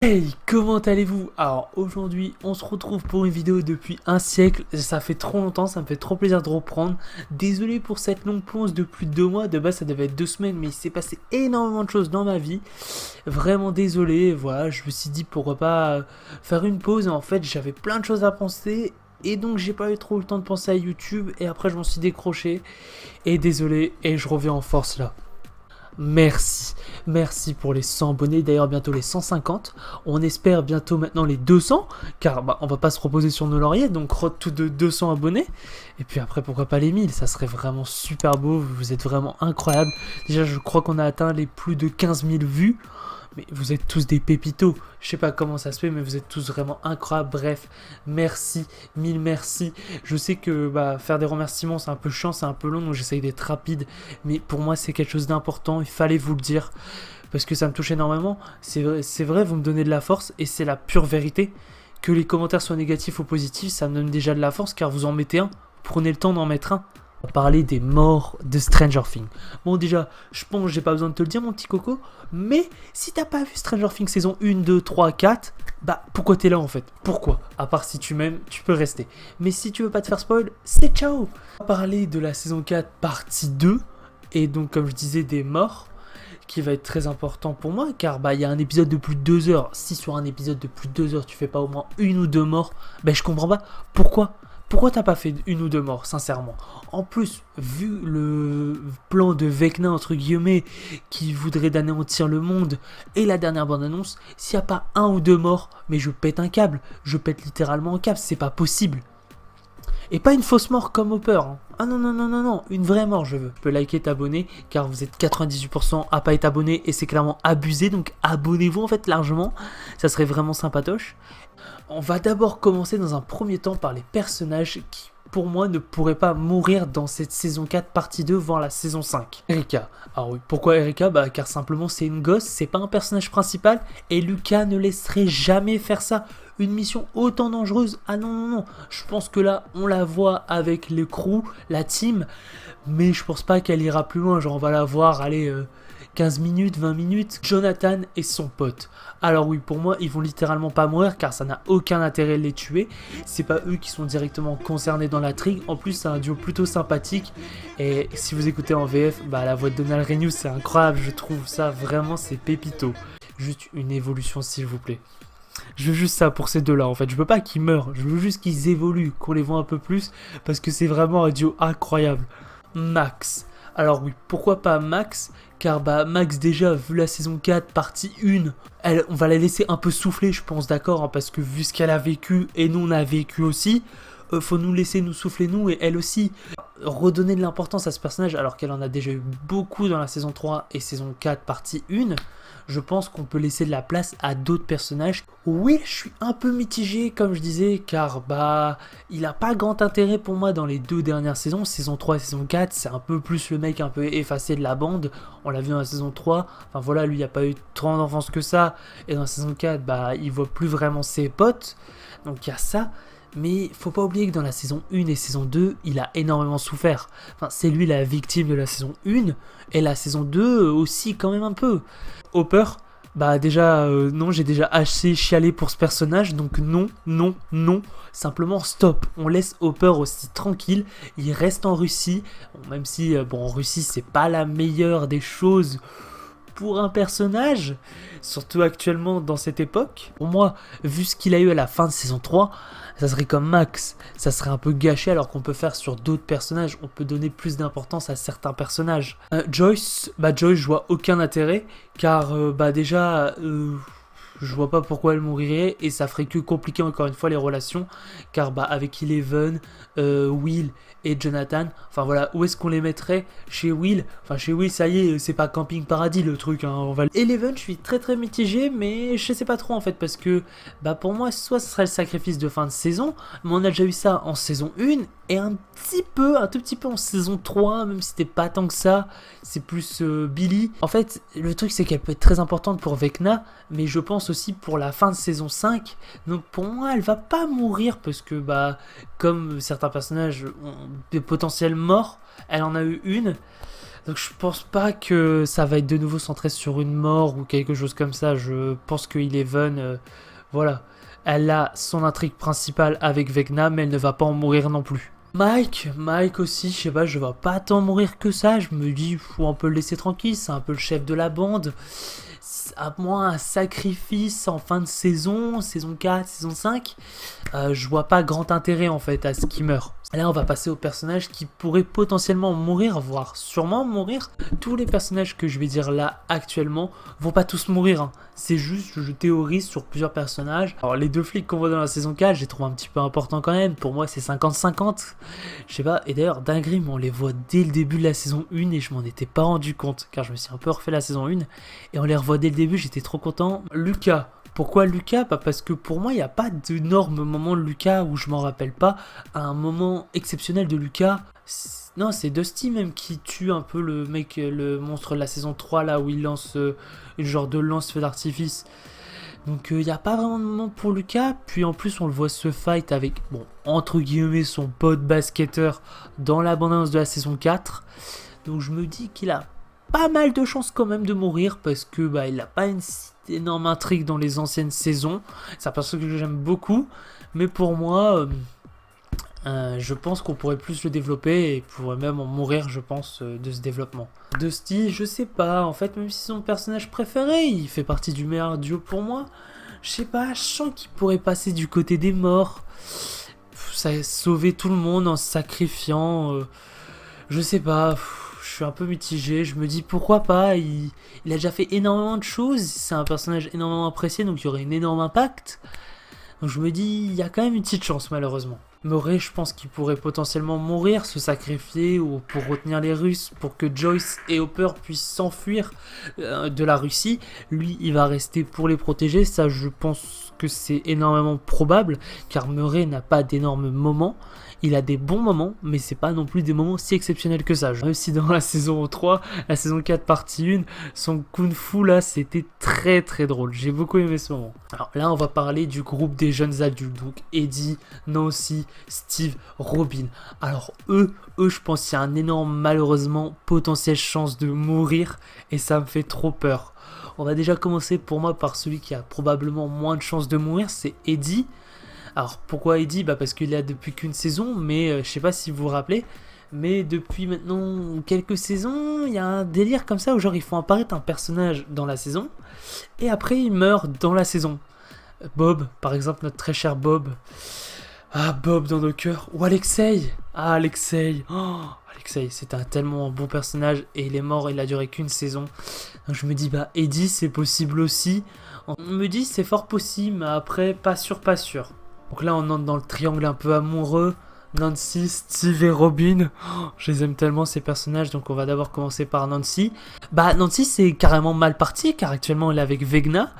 Hey, comment allez-vous? Alors aujourd'hui on se retrouve pour une vidéo depuis un siècle, ça fait trop longtemps, ça me fait trop plaisir de reprendre. Désolé pour cette longue pause de plus de 2 mois, de base ça devait être 2 semaines mais il s'est passé énormément de choses dans ma vie. Vraiment désolé, voilà, je me suis dit pourquoi pas faire une pause et en fait j'avais plein de choses à penser. Et donc j'ai pas eu trop le temps de penser à YouTube et après je m'en suis décroché. Et désolé, et je reviens en force là. Merci pour les 100 abonnés, d'ailleurs bientôt les 150, on espère bientôt maintenant les 200, car on va pas se reposer sur nos lauriers, donc road to de 200 abonnés, et puis après pourquoi pas les 1000, ça serait vraiment super beau, vous êtes vraiment incroyables, déjà je crois qu'on a atteint les plus de 15 000 vues, mais vous êtes tous des pépitos, je sais pas comment ça se fait, mais vous êtes tous vraiment incroyables, bref, merci, mille merci. Je sais que faire des remerciements c'est un peu chiant, c'est un peu long, donc j'essaye d'être rapide, mais pour moi c'est quelque chose d'important, il fallait vous le dire, parce que ça me touche énormément, c'est vrai, vous me donnez de la force, et c'est la pure vérité, que les commentaires soient négatifs ou positifs, ça me donne déjà de la force, car vous en mettez un, prenez le temps d'en mettre un. On va parler des morts de Stranger Things. Bon déjà, je pense que j'ai pas besoin de te le dire mon petit coco, mais si t'as pas vu Stranger Things saison 1, 2, 3, 4, pourquoi t'es là en fait? Pourquoi? À part si tu m'aimes, tu peux rester. Mais si tu veux pas te faire spoil, c'est ciao. On va parler de la saison 4 partie 2, et donc comme je disais des morts, qui va être très important pour moi, car il y a un épisode de plus de 2 heures. Si sur un épisode de plus de 2 heures tu fais pas au moins une ou deux morts, je comprends pas. Pourquoi t'as pas fait une ou deux morts, sincèrement? En plus, vu le plan de Vecna, entre guillemets, qui voudrait d'anéantir le monde, et la dernière bande-annonce, s'il n'y a pas un ou deux morts, mais je pète un câble. Je pète littéralement un câble, c'est pas possible. Et pas une fausse mort comme Hopper. Hein. Ah non, une vraie mort je veux. Tu peux liker, t'abonner, car vous êtes 98% à pas être abonné, et c'est clairement abusé, donc abonnez-vous en fait largement, ça serait vraiment sympatoche. On va d'abord commencer dans un premier temps par les personnages qui, pour moi, ne pourraient pas mourir dans cette saison 4 partie 2, voire la saison 5. Erika. Alors oui, pourquoi Erika? Car simplement c'est une gosse, c'est pas un personnage principal, et Lucas ne laisserait jamais faire ça. Une mission autant dangereuse, ah non, je pense que là, on la voit avec le crew, la team, mais je pense pas qu'elle ira plus loin, genre on va la voir, allez... 15 minutes, 20 minutes, Jonathan et son pote. Alors oui, pour moi, ils vont littéralement pas mourir car ça n'a aucun intérêt de les tuer. C'est pas eux qui sont directement concernés dans l'intrigue. En plus, c'est un duo plutôt sympathique. Et si vous écoutez en VF, la voix de Donald Renews, c'est incroyable. Je trouve ça vraiment, c'est pépito. Juste une évolution, s'il vous plaît. Je veux juste ça pour ces deux-là, en fait. Je veux pas qu'ils meurent. Je veux juste qu'ils évoluent, qu'on les voit un peu plus. Parce que c'est vraiment un duo incroyable. Max. Alors oui, pourquoi pas Max? Car Max déjà, vu la saison 4, partie 1, on va la laisser un peu souffler, je pense, d'accord, hein, parce que vu ce qu'elle a vécu, et nous on a vécu aussi, faut nous laisser nous souffler nous, et elle aussi. Redonner de l'importance à ce personnage, alors qu'elle en a déjà eu beaucoup dans la saison 3 et saison 4, partie 1, je pense qu'on peut laisser de la place à d'autres personnages. Oui, je suis un peu mitigé, comme je disais, car il a pas grand intérêt pour moi dans les deux dernières saisons, saison 3 et saison 4, c'est un peu plus le mec un peu effacé de la bande, on l'a vu dans la saison 3, enfin voilà, lui il a pas eu tant d'enfance que ça, et dans la saison 4, il voit plus vraiment ses potes, donc il y a ça. Mais faut pas oublier que dans la saison 1 et saison 2, il a énormément souffert. Enfin, c'est lui la victime de la saison 1, et la saison 2 aussi quand même un peu. Hopper, déjà, non, j'ai déjà assez chialé pour ce personnage, donc non, simplement stop. On laisse Hopper aussi tranquille, il reste en Russie, même si, en Russie, c'est pas la meilleure des choses pour un personnage, surtout actuellement dans cette époque. Pour moi, vu ce qu'il a eu à la fin de saison 3, ça serait comme Max, ça serait un peu gâché alors qu'on peut faire sur d'autres personnages, on peut donner plus d'importance à certains personnages. Joyce, Joyce je vois aucun intérêt, car déjà... je vois pas pourquoi elle mourirait et ça ferait que compliquer encore une fois les relations, car avec Eleven, Will et Jonathan, enfin voilà, où est-ce qu'on les mettrait? Chez Will, enfin chez Will ça y est, c'est pas Camping Paradis le truc, hein, on va... Eleven je suis très mitigé, mais je sais pas trop en fait, parce que pour moi soit ce serait le sacrifice de fin de saison, mais on a déjà eu ça en saison 1 et un tout petit peu en saison 3, même si c'était pas tant que ça, c'est plus Billy. En fait, le truc c'est qu'elle peut être très importante pour Vecna, mais je pense pense aussi pour la fin de saison 5. Donc pour moi, elle va pas mourir parce que, bah, comme certains personnages ont des potentiels morts, elle en a eu une. Donc je pense pas que ça va être de nouveau centré sur une mort ou quelque chose comme ça. Je pense que Eleven, voilà, elle a son intrigue principale avec Vecna, mais elle ne va pas en mourir non plus. Mike aussi, je sais pas, je vais pas tant mourir que ça. Je me dis, faut un peu le laisser tranquille, c'est un peu le chef de la bande. À moins un sacrifice en fin de saison 4, saison 5, je vois pas grand intérêt en fait à ce qu'il meure. Là on va passer aux personnages qui pourraient potentiellement mourir, voire sûrement mourir. Tous les personnages que je vais dire là actuellement vont pas tous mourir, hein. C'est juste que je théorise sur plusieurs personnages. Alors les 2 flics qu'on voit dans la saison 4, je les trouve un petit peu importants quand même. Pour moi c'est 50-50. Je sais pas, et d'ailleurs dinguerie, mais on les voit dès le début de la saison 1 et je m'en étais pas rendu compte car je me suis un peu refait la saison 1 et on les revoit dès le début, j'étais trop content. Lucas. Pourquoi Lucas? Bah parce que pour moi, il n'y a pas d'énorme moment de Lucas où je m'en rappelle pas. Un moment exceptionnel de Lucas. Non, c'est Dusty même qui tue un peu le mec, le monstre de la saison 3 là où il lance une genre de lance-feu d'artifice. Donc il n'y a pas vraiment de moment pour Lucas. Puis en plus, on le voit se fight avec, bon, entre guillemets, son pote basketteur dans l'abondance de la saison 4. Donc je me dis qu'il a pas mal de chances quand même de mourir parce que bah il a pas une énorme intrigue dans les anciennes saisons. C'est un personnage que j'aime beaucoup, mais pour moi, je pense qu'on pourrait plus le développer et pourrait même en mourir, je pense, de ce développement. Dusty, je sais pas, en fait, même si c'est son personnage préféré, il fait partie du meilleur duo pour moi. Je sais pas, je sens qu'il pourrait passer du côté des morts, ça sauver tout le monde en se sacrifiant. Je sais pas. Je suis un peu mitigé, je me dis pourquoi pas, il a déjà fait énormément de choses, c'est un personnage énormément apprécié, donc il y aurait un énorme impact. Donc je me dis, il y a quand même une petite chance malheureusement. Murray, je pense qu'il pourrait potentiellement mourir, se sacrifier ou pour retenir les Russes, pour que Joyce et Hopper puissent s'enfuir de la Russie. Lui, il va rester pour les protéger, ça je pense que c'est énormément probable, car Murray n'a pas d'énormes moments. Il a des bons moments, mais c'est pas non plus des moments si exceptionnels que ça. Même si dans la saison 3, la saison 4 partie 1, son kung fu là, c'était très très drôle. J'ai beaucoup aimé ce moment. Alors là, on va parler du groupe des jeunes adultes. Donc Eddie, Nancy, Steve, Robin. Alors eux, je pense qu'il y a un énorme, malheureusement, potentielle chance de mourir. Et ça me fait trop peur. On va déjà commencer pour moi par celui qui a probablement moins de chances de mourir, c'est Eddie. Alors pourquoi Eddie? Bah parce qu'il est là depuis qu'une saison, mais je sais pas si vous vous rappelez, mais depuis maintenant quelques saisons, il y a un délire comme ça où genre ils font apparaître un personnage dans la saison, et après il meurt dans la saison. Bob, par exemple, notre très cher Bob. Ah, Bob dans nos cœurs. Ou Alexei. Ah, Alexei. Oh, Alexei, c'est un tellement bon personnage, et il est mort, il a duré qu'une saison. Donc je me dis, bah Eddie c'est possible aussi. On me dit c'est fort possible, mais après pas sûr, pas sûr. Donc là, on entre dans le triangle un peu amoureux. Nancy, Steve et Robin. Oh, je les aime tellement ces personnages, donc on va d'abord commencer par Nancy. Bah, Nancy, c'est carrément mal parti, car actuellement elle est avec Vecna.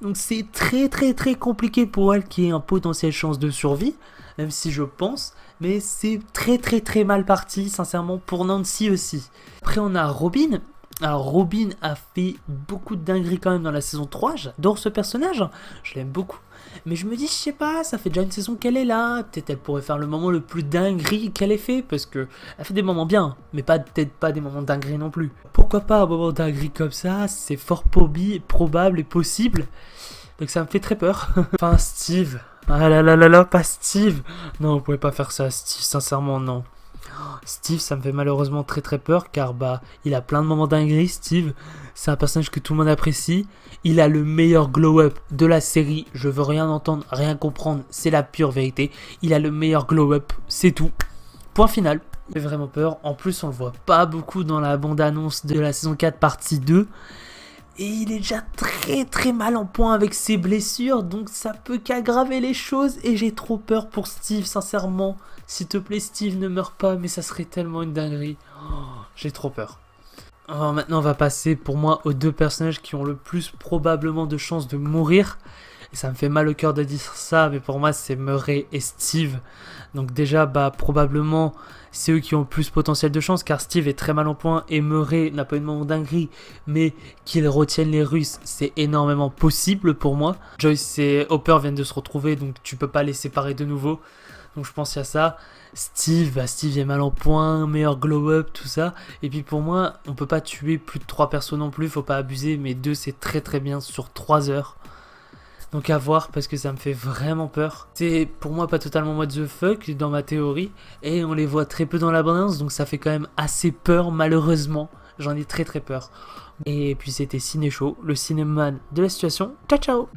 Donc c'est très très très compliqué pour elle qui ait un potentiel chance de survie, même si je pense. Mais c'est très très très mal parti, sincèrement, pour Nancy aussi. Après, on a Robin. Alors Robin a fait beaucoup de dingueries quand même dans la saison 3, j'adore ce personnage, je l'aime beaucoup. Mais je me dis, je sais pas, ça fait déjà une saison qu'elle est là, peut-être elle pourrait faire le moment le plus dinguerie qu'elle ait fait, parce que elle fait des moments bien, mais peut-être pas des moments dinguerie non plus. Pourquoi pas un moment dinguerie comme ça, c'est fort probable et possible, donc ça me fait très peur. Enfin Steve, ah là là là là, pas Steve, non vous pouvez pas faire ça Steve, sincèrement non. Steve, ça me fait malheureusement très très peur car bah il a plein de moments dingueries. Steve, c'est un personnage que tout le monde apprécie. Il a le meilleur glow-up de la série. Je veux rien entendre, rien comprendre. C'est la pure vérité. Il a le meilleur glow-up, c'est tout. Point final. Il fait vraiment peur. En plus, on le voit pas beaucoup dans la bande-annonce de la saison 4 partie 2. Et il est déjà très très mal en point avec ses blessures, donc ça peut qu'aggraver les choses, et j'ai trop peur pour Steve, sincèrement. S'il te plaît Steve, ne meurs pas, mais ça serait tellement une dinguerie. Oh, j'ai trop peur. Alors maintenant on va passer pour moi aux deux personnages qui ont le plus probablement de chances de mourir. Ça me fait mal au cœur de dire ça, mais pour moi, c'est Murray et Steve. Donc déjà, probablement, c'est eux qui ont le plus potentiel de chance, car Steve est très mal en point et Murray n'a pas eu de moment dinguerie, mais qu'ils retiennent les Russes, c'est énormément possible pour moi. Joyce et Hopper viennent de se retrouver, donc tu peux pas les séparer de nouveau. Donc je pense qu'il y a ça. Steve est mal en point, meilleur glow-up, tout ça. Et puis pour moi, on peut pas tuer plus de 3 persos non plus, faut pas abuser, mais 2 c'est très très bien sur 3 heures. Donc à voir parce que ça me fait vraiment peur. C'est pour moi pas totalement what the fuck dans ma théorie. Et on les voit très peu dans l'abondance, donc ça fait quand même assez peur malheureusement. J'en ai très très peur. Et puis c'était Ciné Show, le cinéman de la situation. Ciao ciao.